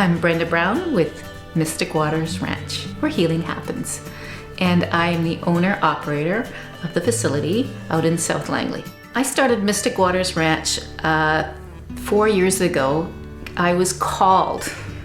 I'm Brenda Brown with Mystic Waters Ranch, where healing happens. And I am the owner-operator of the facility out in South Langley. I started Mystic Waters Ranch 4 years ago. I was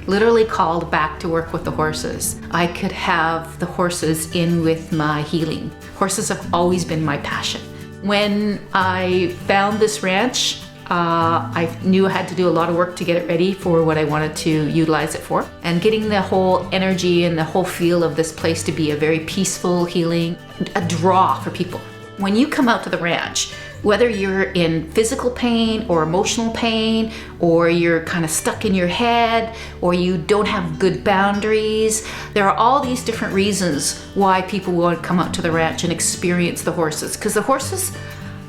literally called back to work with the horses. I could have the horses in with my healing. Horses have always been my passion. When I found this ranch, I knew I had to do a lot of work to get it ready for what I wanted to utilize it for. And getting the whole energy and the whole feel of this place to be a very peaceful, healing, a draw for people. When you come out to the ranch, whether you're in physical pain or emotional pain, or you're kind of stuck in your head, or you don't have good boundaries, there are all these different reasons why people want to come out to the ranch and experience the horses. Because the horses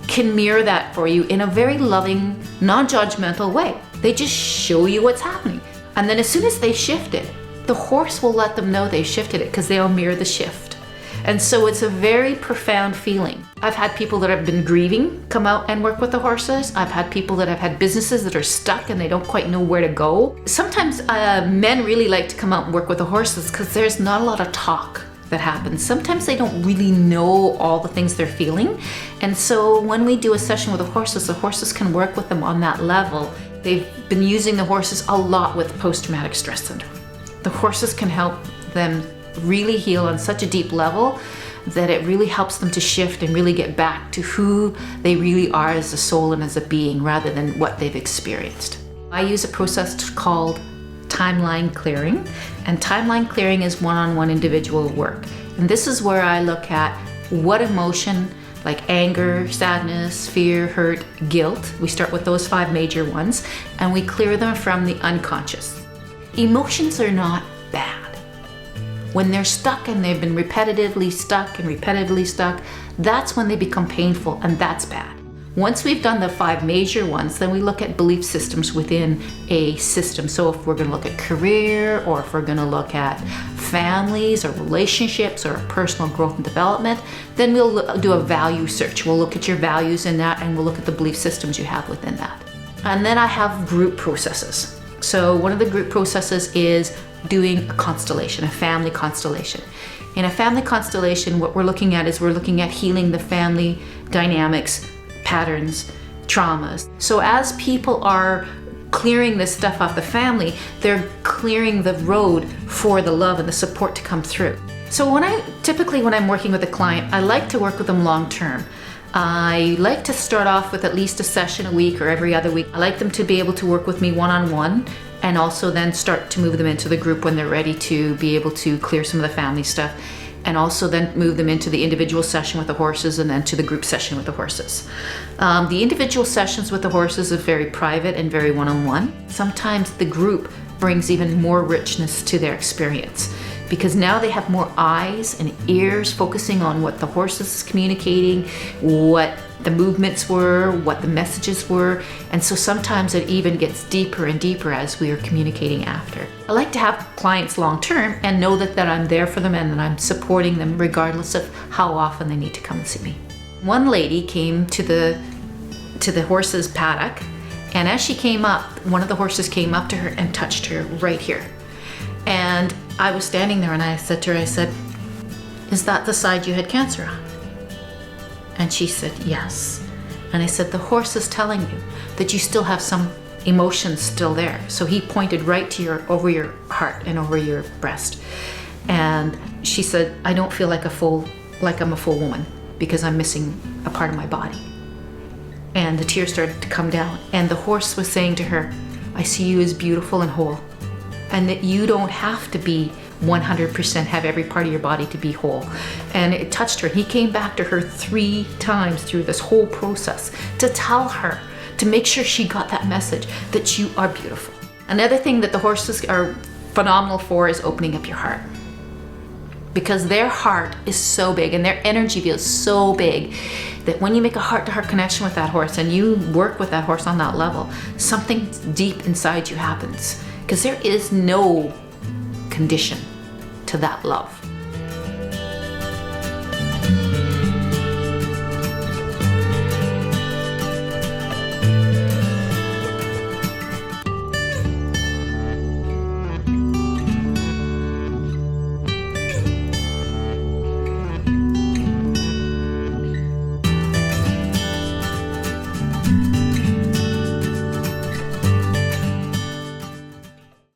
can mirror that for you in a very loving, non-judgmental way. They just show you what's happening. And then as soon as they shift it, the horse will let them know they shifted it because they'll mirror the shift. And so it's a very profound feeling. I've had people that have been grieving come out and work with the horses. I've had people that have had businesses that are stuck and they don't quite know where to go. Sometimes men really like to come out and work with the horses because there's not a lot of talk that happens. Sometimes they don't really know all the things they're feeling. And so when we do a session with the horses can work with them on that level. They've been using the horses a lot with post-traumatic stress syndrome. The horses can help them really heal on such a deep level that it really helps them to shift and really get back to who they really are as a soul and as a being rather than what they've experienced. I use a process called timeline clearing, and timeline clearing is one-on-one individual work. And this is where I look at what emotion, like anger, sadness, fear, hurt, guilt, we start with those 5 major ones, and we clear them from the unconscious. Emotions are not bad. When they're stuck and they've been repetitively stuck, that's when they become painful, and that's bad. Once we've done the 5 major ones, then we look at belief systems within a system. So if we're going to look at career, or if we're going to look at families or relationships or personal growth and development, then we'll do a value search. We'll look at your values in that, and we'll look at the belief systems you have within that. And then I have group processes. So one of the group processes is doing a constellation, a family constellation. In a family constellation, what we're looking at is healing the family dynamics, patterns, traumas. So as people are clearing this stuff off the family, they're clearing the road for the love and the support to come through. So when I'm working with a client, I like to work with them long term. I like to start off with at least a session a week or every other week. I like them to be able to work with me one-on-one, and also then start to move them into the group when they're ready to be able to clear some of the family stuff, and also then move them into the individual session with the horses and then to the group session with the horses. The individual sessions with the horses are very private and very one-on-one. Sometimes the group brings even more richness to their experience because now they have more eyes and ears focusing on what the horses is communicating, what the movements were, what the messages were, and so sometimes it even gets deeper and deeper as we are communicating after. I like to have clients long term and know that I'm there for them and that I'm supporting them regardless of how often they need to come and see me. One lady came to the horse's paddock, and as she came up, one of the horses came up to her and touched her right here. And I was standing there and I said to her, "Is that the side you had cancer on?" And she said, "Yes." And I said, "The horse is telling you that you still have some emotions still there." So he pointed right to over your heart and over your breast. And she said, "I don't feel like I'm a full woman because I'm missing a part of my body." And the tears started to come down. And the horse was saying to her, "I see you as beautiful and whole, and that you don't have to be 100% have every part of your body to be whole." And it touched her. He came back to her 3 times through this whole process to tell her, to make sure she got that message that you are beautiful. Another thing that the horses are phenomenal for is opening up your heart, because their heart is so big and their energy feels so big that when you make a heart-to-heart connection with that horse and you work with that horse on that level, something deep inside you happens, because there is no condition to that love.